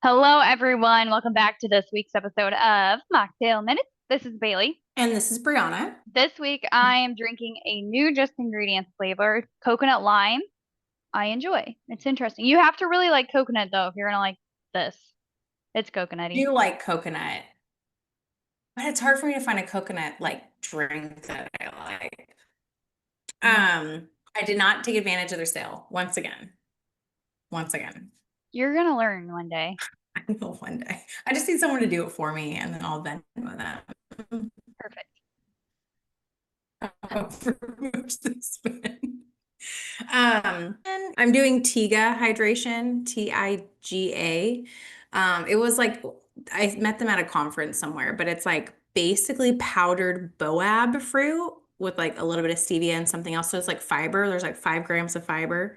Hello, everyone. Welcome back to this week's episode of Mocktail Minutes. This is Bailey. And this is Brianna. This week, I am drinking a new just ingredients flavor, coconut lime. I enjoy. It's interesting. You have to really like coconut, though, if you're gonna like this. It's Do coconutty. you like coconut? But it's hard for me to find a coconut like drink that I like. Mhm. I did not take advantage of their sale once again. Once again. You're gonna learn one day. I will one day. I just need someone to do it for me and then I'll Venmo them. Perfect. However much they spend. And I'm doing Tiiga Hydration, Tiga. It was like I met them at a conference somewhere, but it's like basically powdered boab fruit with like a little bit of stevia and something else. So it's like fiber. There's like 5 grams of fiber.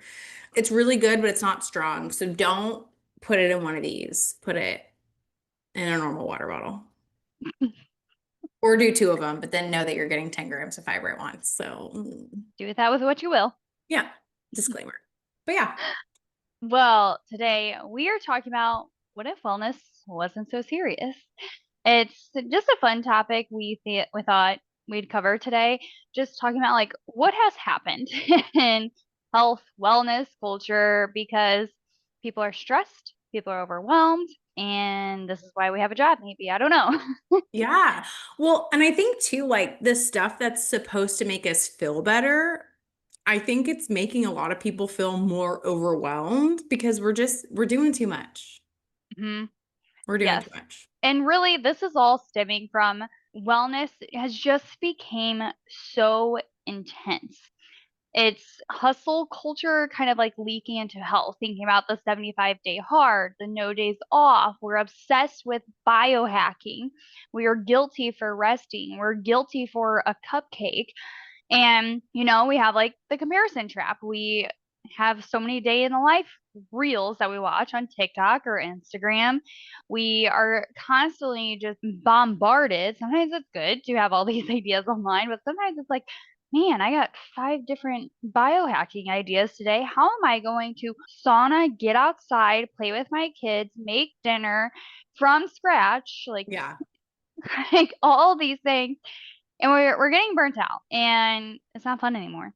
It's really good, but it's not strong. So don't put it in one of these. Put it in a normal water bottle. Or do two of them, but then know that you're getting 10 grams of fiber at once. So, Do with that with what you will. yeah, disclaimer. But yeah, Well, today we are talking about what if wellness wasn't so serious? It's just a fun topic we thought we'd cover today. Just talking about like what has happened in health, wellness, culture because people are stressed, people are overwhelmed, and this is why we have a job, maybe. I don't know. yeah. Well, and I think too, like the stuff that's supposed to make us feel better, I think it's making a lot of people feel more overwhelmed because we're doing too much. Mhm. We're doing Yes. too much. And really, this is all stemming from wellness has just became so intense. It's hustle culture kind of like leaking into health, thinking about the 75-day hard, the no days off. We're obsessed with biohacking. We are guilty for resting. We're guilty for a cupcake. And, we have like the comparison trap. We have so many day in the life reels that we watch on TikTok or Instagram. We are constantly just bombarded. Sometimes it's good to have all these ideas online, but sometimes it's like, man, I got 5 different biohacking ideas today. How am I going to sauna, get outside, play with my kids, make dinner from scratch, like Yeah. like all these things, and we're getting burnt out, and it's not fun anymore.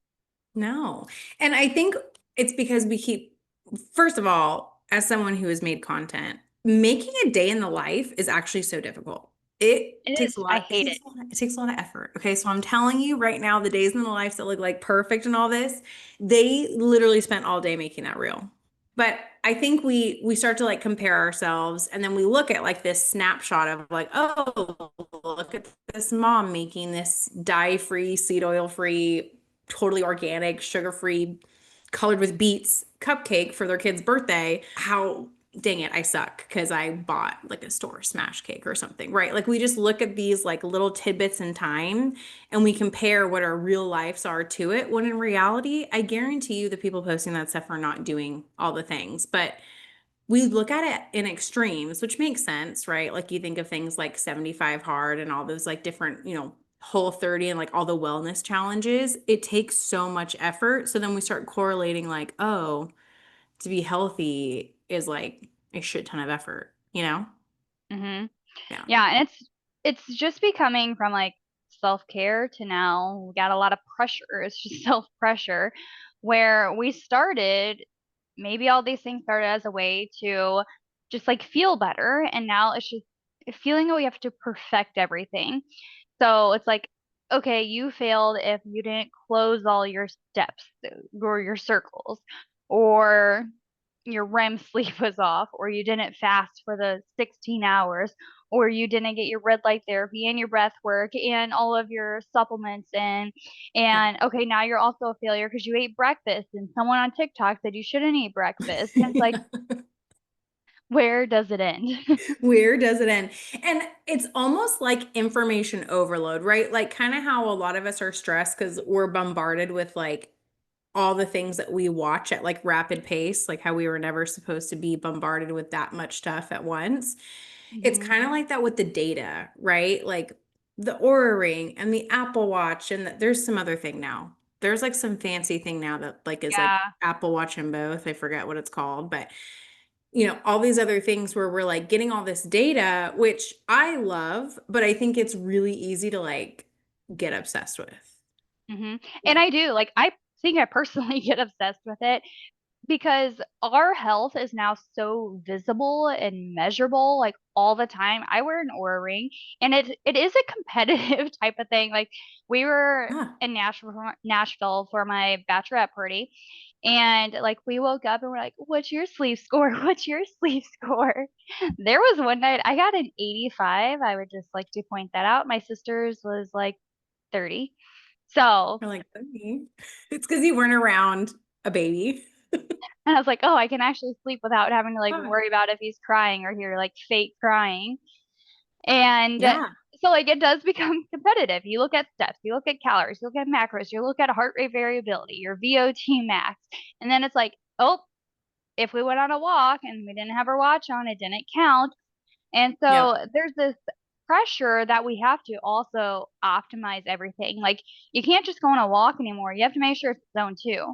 No. And I think it's because first of all, as someone who has made content, making a day in the life is actually so difficult. It It takes a is. I lot, it hate takes it. a lot, it takes a lot of effort. Okay. So I'm telling you right now, the days in the life that look like perfect and all this, they literally spent all day making that real. But I think we start to like compare ourselves and then we look at like this snapshot of like, oh, look at this mom making this dye-free, seed oil-free, totally organic, sugar-free, colored with beets cupcake for their kid's birthday. How dang it, I suck because I bought like a store smash cake or something, right? Like we just look at these like little tidbits in time and we compare what our real lives are to it. When in reality, I guarantee you the people posting that stuff are not doing all the things. But we look at it in extremes, which makes sense, right? Like you think of things like 75 hard and all those like different, whole 30 and like all the wellness challenges. It takes so much effort. So then we start correlating like, oh, to be healthy is like a shit ton of effort, you know? Hmm. Yeah. Yeah, and it's just becoming from like self-care to now we got a lot of pressure. It's just self-pressure where we started, maybe all these things started as a way to just like feel better, and now it's just feeling that we have to perfect everything. So it's like, okay, you failed if you didn't close all your steps or your circles, or your REM sleep was off, or you didn't fast for the 16 hours, or you didn't get your red light therapy and your breath work and all of your supplements in. Yeah. And okay, now you're also a failure because you ate breakfast and someone on TikTok said you shouldn't eat breakfast. And it's like, where does it end? Where does it end? And it's almost like information overload, right? Like kind of how a lot of us are stressed because we're bombarded with like all the things that we watch at like rapid pace, like how we were never supposed to be bombarded with that much stuff at once. It's Hmm. kind of like that with the data, right? Like the Oura Ring and the Apple Watch, and there's some other thing now. There's like some fancy thing now that like is like Yeah. Apple Watch and both. I forget what it's called, but all these other things where we're like getting all this data, which I love, but I think it's really easy to like get obsessed with. And Yeah. I do, like, I think I personally get obsessed with it because our health is now so visible and measurable like all the time. I wear an Oura ring and it is a competitive type of thing. Like we were Yeah. in Nashville for my bachelorette party and like we woke up and we're like, "What's your sleep score? What's your sleep score?" There was one night I got an 85. I would just like to point that out. My sister's was like 30. So, You're like, okay. It's because you weren't around a baby. and I was like, oh, I can actually sleep without having to like Oh, worry about if he's crying or hear like fake crying. And yeah. so like it does become competitive. You look at steps, you look at calories, you look at macros, you look at heart rate variability, your VO2 max, and then it's like, oh, if we went on a walk and we didn't have our watch on, it didn't count. And Yep. so there's this pressure that we have to also optimize everything. Like you can't just go on a walk anymore. You have to make sure it's zone two.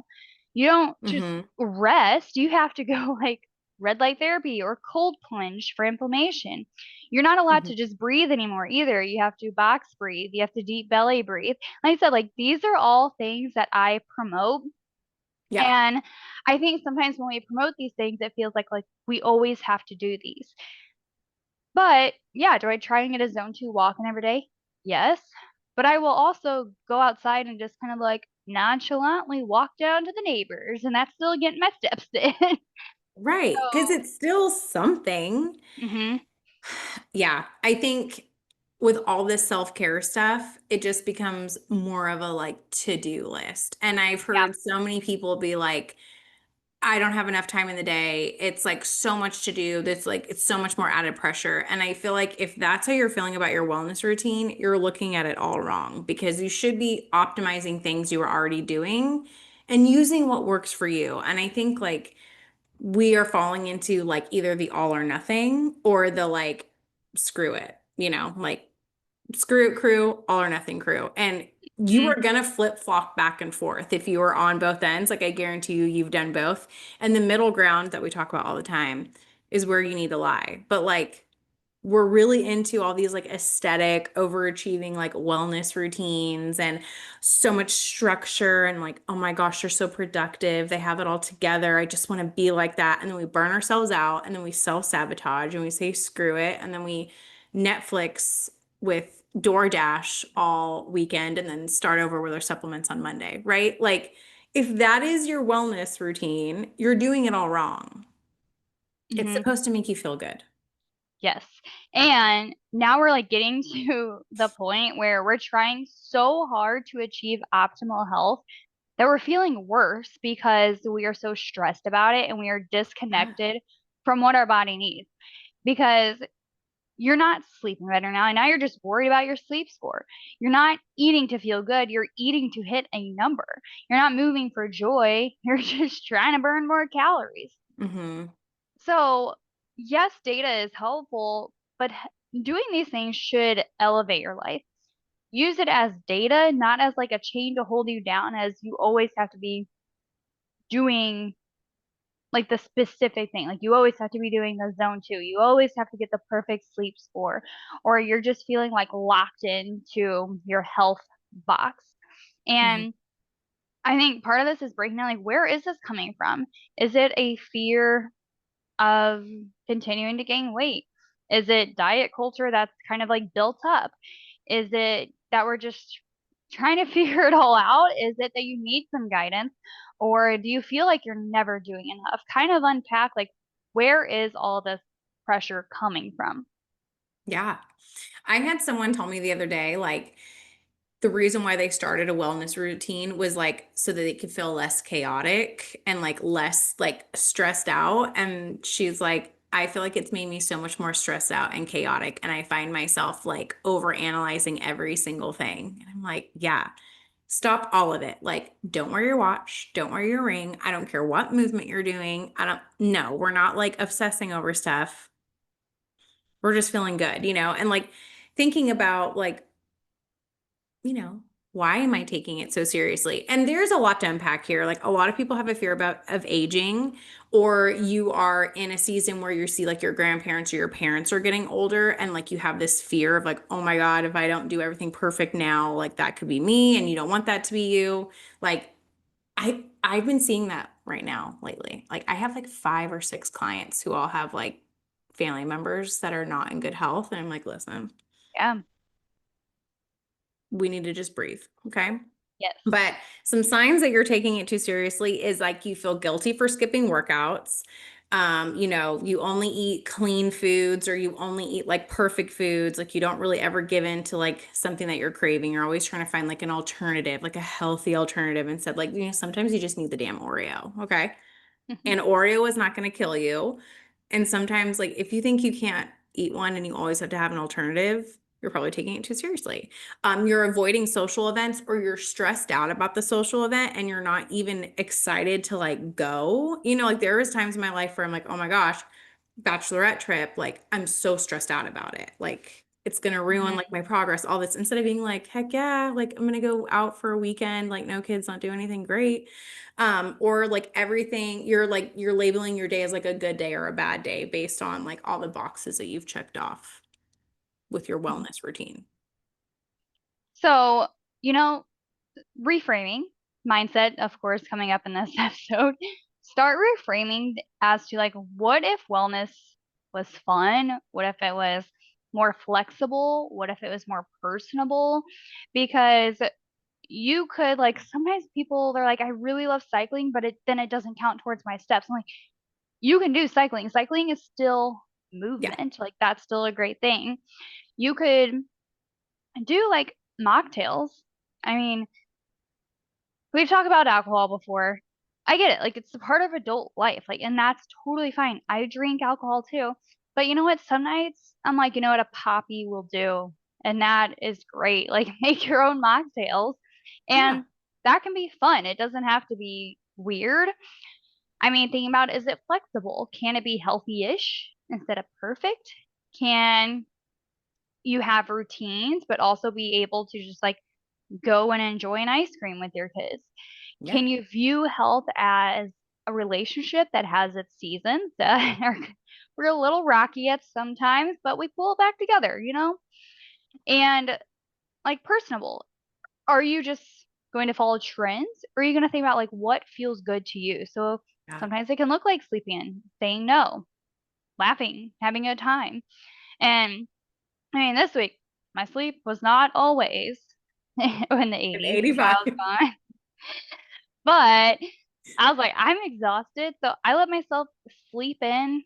You don't just Mm-hmm. rest. You have to go like red light therapy or cold plunge for inflammation. You're not allowed Mm-hmm. to just breathe anymore either. You have to box breathe. You have to deep belly breathe. Like I said, like these are all things that I promote. Yeah. And I think sometimes when we promote these things, it feels like we always have to do these. But yeah, do I try and get a zone two walking every day? Yes. But I will also go outside and just kind of like nonchalantly walk down to the neighbors, and that's still getting my steps in. Right. Because So, it's still something. hmm Yeah. I think with all this self-care stuff, it just becomes more of a like to-do list. And I've yeah. heard so many people be like, I don't have enough time in the day. It's like so much to do. That's like, it's so much more added pressure. And I feel like if that's how you're feeling about your wellness routine, you're looking at it all wrong because you should be optimizing things you are already doing and using what works for you. And I think like we are falling into like either the all or nothing or the like, screw it, like screw it crew, all or nothing crew. And you hmm are gonna flip flop back and forth if you are on both ends. Like I guarantee you, you've done both. And the middle ground that we talk about all the time is where you need to lie. But like we're really into all these like aesthetic, overachieving like wellness routines and so much structure and like, oh my gosh, they're so productive. They have it all together. I just want to be like that. And then we burn ourselves out and then we self-sabotage and we say screw it. And then we Netflix with DoorDash all weekend and then start over with our supplements on Monday, right? Like if that is your wellness routine, you're doing it all wrong. It's hmm supposed to make you feel good. Yes. And now we're like getting to the point where we're trying so hard to achieve optimal health that we're feeling worse because we are so stressed about it and we are Yeah. disconnected from what our body needs. Because you're not sleeping better now, and now you're just worried about your sleep score. You're not eating to feel good, you're eating to hit a number. You're not moving for joy, you're just trying to burn more calories. Hmm. So, yes, data is helpful, but doing these things should elevate your life. Use it as data, not as like a chain to hold you down, as you always have to be doing like the specific thing. Like you always have to be doing the zone two. You always have to get the perfect sleep score, or you're just feeling like locked into your health box. Hmm. And I think part of this is breaking down like where is this coming from? Is it a fear of continuing to gain weight? Is it diet culture that's kind of like built up? Is it that we're just trying to figure it all out? Is it that you need some guidance? Or do you feel like you're never doing enough? Kind of unpack like where is all this pressure coming from? Yeah. I had someone tell me the other day, like, the reason why they started a wellness routine was like so that they could feel less chaotic and like less like stressed out. And she's like, I feel like it's made me so much more stressed out and chaotic. And I find myself like over analyzing every single thing. And I'm like, yeah, stop all of it. Like, don't wear your watch, don't wear your ring. I don't care what movement you're doing. I don't, no, we're not like obsessing over stuff. We're just feeling good, and like thinking about like, you know, why am I taking it so seriously? And there's a lot to unpack here. Like a lot of people have a fear about of aging, or you are in a season where you see like your grandparents or your parents are getting older, and like you have this fear of like, oh my God, if I don't do everything perfect now, like that could be me, and you don't want that to be you. Like I've been seeing that right now lately. Like I have like 5 or 6 clients who all have like family members that are not in good health, and I'm like, listen, Yeah. we need to just breathe, okay? Yes. But some signs that you're taking it too seriously is like you feel guilty for skipping workouts. You only eat clean foods or you only eat like perfect foods. Like you don't really ever give in to like something that you're craving. You're always trying to find like an alternative, like a healthy alternative instead. Like, sometimes you just need the damn Oreo. Okay. And Oreo is not going to kill you. And sometimes, like, if you think you can't eat one and you always have to have an alternative, you're probably taking it too seriously. You're avoiding social events or you're stressed out about the social event and you're not even excited to like go. Like there was times in my life where I'm like, oh my gosh, bachelorette trip, like I'm so stressed out about it. Like it's gonna ruin like Mhm. my progress, all this, instead of being like, heck yeah, like I'm gonna go out for a weekend, like no kids, not do anything great. Or like everything, you're labeling your day as like a good day or a bad day based on like all the boxes that you've checked off with your Mhm. wellness routine. So, you know, reframing mindset, of course, coming up in this episode. Start reframing as to like, what if wellness was fun? What if it was more flexible? What if it was more personable? Because you could like sometimes people they're like, I really love cycling, but it doesn't count towards my steps. I'm like, you can do cycling. Cycling is still Yeah. movement. Like that's still a great thing. You could do like mocktails. I mean, we've talked about alcohol before. I get it. Like it's a part of adult life. Like, and that's totally fine. I drink alcohol too. But you know what? Some nights I'm like, you know what? A poppy will do. And that is great. Like make your own mocktails. Yeah. And that can be fun. It doesn't have to be weird. I mean, thinking about is it flexible? Can it be healthy-ish instead of perfect? Can you have routines, but also be able to just like go and enjoy an ice cream with your kids? Yeah. Can you view health as a relationship that has its seasons that are we're a little rocky at sometimes, but we pull it back together, you know? And like personable, are you just going to follow trends or are you going to think about like what feels good to you? So Yeah. sometimes it can look like sleeping in, saying no, laughing, having a time. And I mean, this week, my sleep was not always in the An 80s. The 85. child's gone. But I was like, I'm exhausted. So I let myself sleep in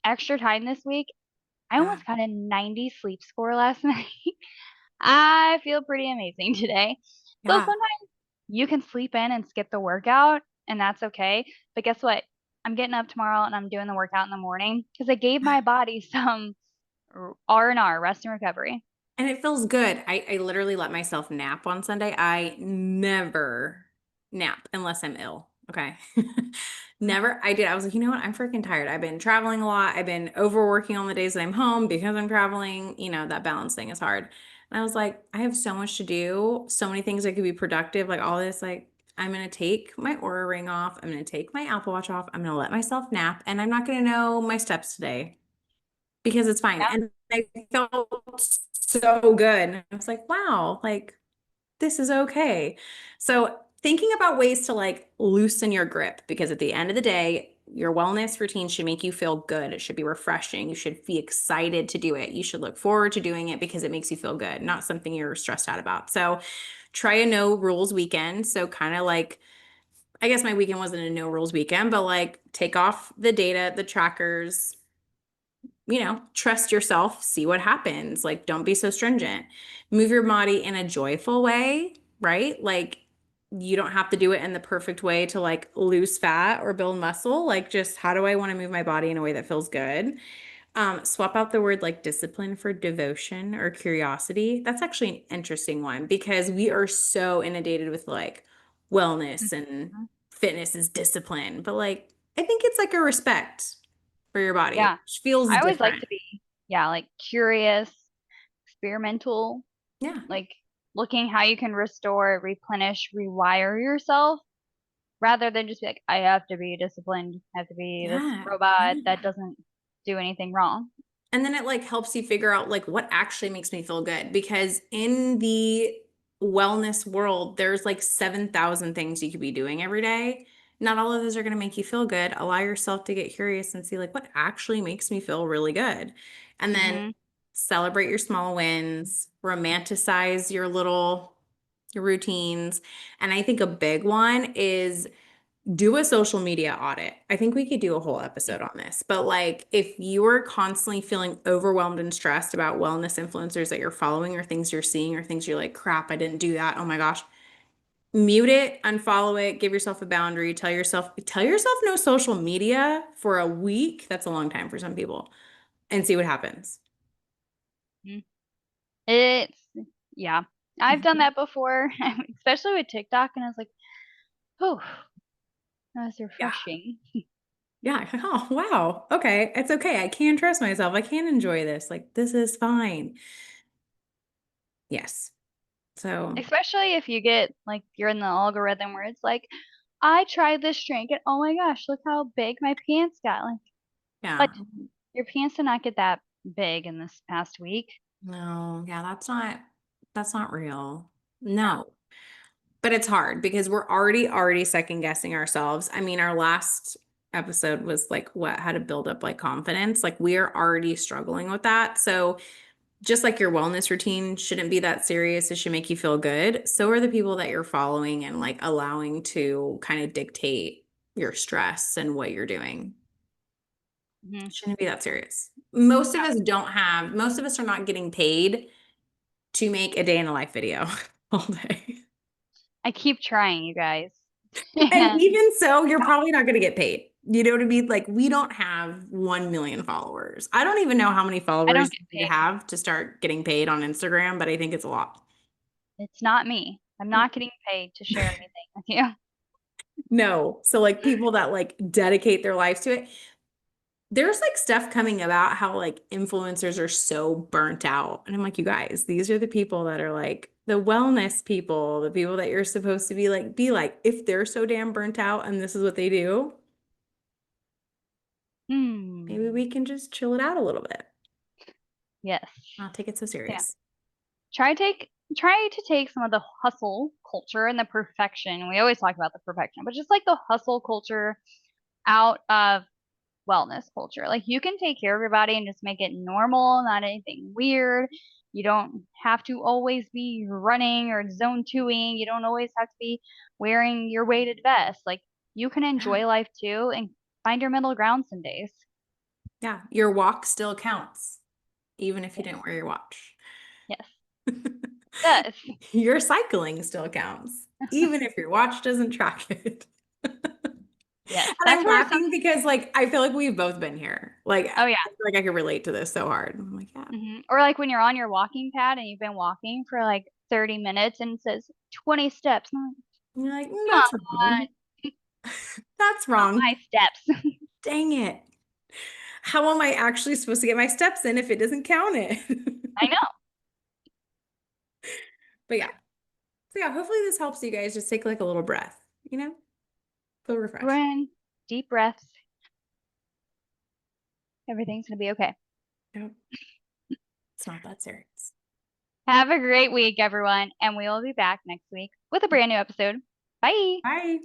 extra time this week. I Yeah. almost got a 90 sleep score last night. I feel pretty amazing today. So Yeah. sometimes you can sleep in and skip the workout, and that's okay. But guess what? I'm getting up tomorrow and I'm doing the workout in the morning because I gave my body some R&R, rest and recovery. And it feels good. I literally let myself nap on Sunday. I never nap unless I'm ill. Okay. Never. I did. I was like, you know what? I'm freaking tired. I've been traveling a lot. I've been overworking on the days that I'm home because I'm traveling. That balance thing is hard. And I was like, I have so much to do, so many things that could be productive, like all this, like I'm gonna take my Aura ring off. I'm gonna take my Apple Watch off. I'm gonna let myself nap, and I'm not gonna know my steps today because it's fine. Yeah. And I felt so good. And I was like, wow, like this is okay. So thinking about ways to like loosen your grip, because at the end of the day, your wellness routine should make you feel good. It should be refreshing. You should be excited to do it. You should look forward to doing it because it makes you feel good, not something you're stressed out about. So try a no rules weekend. So kind of like, I guess my weekend wasn't a no rules weekend, but like take off the data, the trackers, trust yourself, see what happens. Like, don't be so stringent. Move your body in a joyful way, right? Like, you don't have to do it in the perfect way to like lose fat or build muscle. Like, just how do I want to move my body in a way that feels good? Swap out the word like discipline for devotion or curiosity. That's actually an interesting one because we are so inundated with like wellness and Mhm. fitness is discipline, but like, I think it's like a respect for your body, Yeah. which feels I always like different. to be, yeah, like curious, experimental, Yeah. like. looking how you can restore, replenish, rewire yourself rather than just be like, I have to be disciplined, I have to be this Yeah. robot that Yeah. doesn't do anything wrong. And then it like helps you figure out like what actually makes me feel good because in the wellness world, there's like 7,000 things you could be doing every day. Not all of those are going to make you feel good. Allow yourself to get curious and see like what actually makes me feel really good. And then Hmm. celebrate your small wins, romanticize your routines. And I think a big one is do a social media audit. I think we could do a whole episode on this, but like if you are constantly feeling overwhelmed and stressed about wellness influencers that you're following or things you're seeing or things you're like, crap, I didn't do that. Oh my gosh. Mute it, unfollow it, give yourself a boundary, tell yourself no social media for a week. That's a long time for some people and see what happens. It's, yeah, I've done that before, especially with TikTok, and I was like, oh, that was Yeah. refreshing. Yeah. Oh, wow. Okay. It's okay. I can trust myself. I can enjoy this. Like, this is fine. Yes. So, Especially if you get like you're in the algorithm where it's like, I tried this drink and oh my gosh, look how big my pants got. Like, yeah. what? Your pants did not get that big in this past week. No, yeah, that's not real. No. But it's hard because we're already second guessing ourselves. I mean, our last episode was like what how to build up like confidence. Like we are already struggling with that. So just like your wellness routine shouldn't be that serious, it should make you feel good. So are the people that you're following and like allowing to kind of dictate your stress and what you're doing. Hmm. Shouldn't be that serious. Most of us are not getting paid to make a day in the life video all day. I keep trying, you guys. And And even so, you're probably not going to get paid. You know what I mean? Like, we don't have 1 million followers. I don't even know how many I don't followers get you need to paid. have to start getting paid on Instagram, but I think it's a lot. It's not me. I'm not getting paid to share anything with you. No. So, like, people that like dedicate their lives to it, there's like stuff coming about how like influencers are so burnt out. And I'm like, you guys, these are the people that are like the wellness people, the people that you're supposed to be like, if they're so damn burnt out and this is what they do, maybe Hmm. we can just chill it out a little bit. Yes. Not take it so Yeah. serious. Try to take some of the hustle culture and the perfection. We always talk about the perfection, but just like the hustle culture out of wellness culture. Like you can take care of your body and just make it normal, not anything weird. You don't have to always be running or zone twoing. You don't always have to be wearing your weighted vest. Like you can Yeah. enjoy life too and find your middle ground some days. Yeah. Your walk still counts, even if you Yes. didn't wear your watch. Yes. It does. Your cycling still counts, even if your watch doesn't track it. Yes. And That's I'm where some laughing because like I feel like we've both been here. Like I oh yeah. feel like I can relate to this so hard. I'm like, yeah. Or like when you're on your walking pad and you've been walking for like 30 minutes and it says 20 steps. I'm like, And you're like, come that's on, wrong. That's not wrong. my steps. Dang it. How am I actually supposed to get my steps in if it doesn't count it? I know. But yeah. So yeah, hopefully this helps you guys just take like a little breath, you know? Feel refreshed. Run deep breaths. Everything's going to be okay. Yep. It's not that serious. Have a great week, everyone. And we will be back next week with a brand new episode. Bye. Bye.